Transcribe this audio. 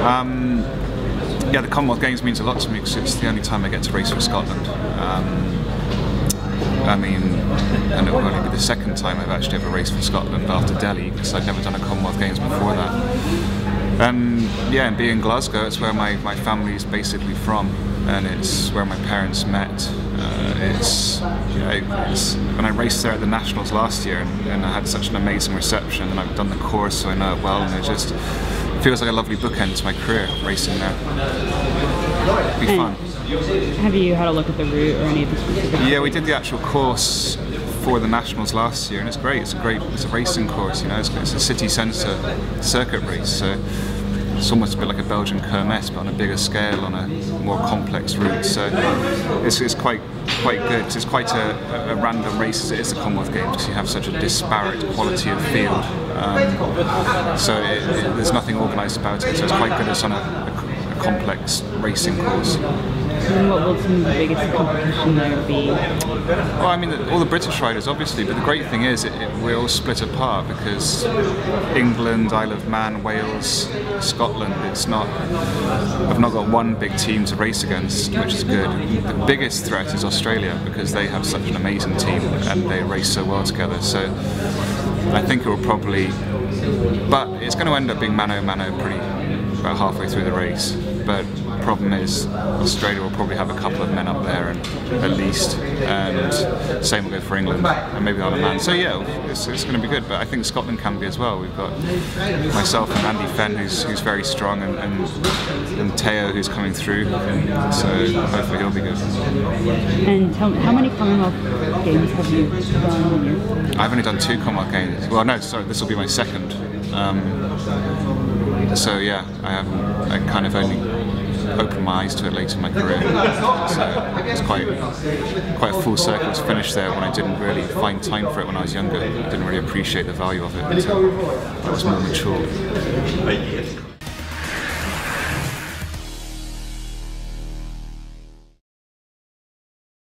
Yeah, the Commonwealth Games means a lot to me because it's the only time I get to race for Scotland. I mean, and it will only be the second time I've actually ever raced for Scotland after Delhi, because I've never done a Commonwealth Games before that. And yeah, and being in Glasgow, it's where my family is basically from, and it's where my parents met. When I raced there at the Nationals last year, and I had such an amazing reception, and I've done the course, so I know it well, and it just feels like a lovely bookend to my career, racing there. It'd be fun. Have you had a look at the route or any of the specific? Yeah, we did the actual course for the Nationals last year, and it's great. It's a racing course, you know. It's a city centre circuit race, so it's almost a bit like a Belgian Kermesse, but on a bigger scale, on a more complex route. So it's quite good. It's quite a random race as it is the Commonwealth Games, because you have such a disparate quality of field. So there's nothing organised about it. So it's quite good. It's on a complex racing course. And what will some of the biggest competition there be? Well, I mean, all the British riders, obviously, but the great thing is we're all split apart, because England, Isle of Man, Wales, Scotland, I've not got one big team to race against, which is good. The biggest threat is Australia, because they have such an amazing team and they race so well together. So I think it will probably, but it's going to end up being mano-mano about halfway through the race. But the problem is Australia will probably have a couple of men up there, and at least, and same will go for England and maybe Isle of Man. So yeah, it's going to be good. But I think Scotland can be as well. We've got myself and Andy Fenn, who's very strong, and Teo, who's coming through, and so hopefully he'll be good. And tell me, how many Commonwealth Games have you done? I've only done 2 Commonwealth Games. Well, no, sorry, this will be my second. So yeah, I kind of only opened my eyes to it later in my career. So it's quite a full circle to finish there, when I didn't really find time for it when I was younger. I didn't really appreciate the value of it until I was more mature.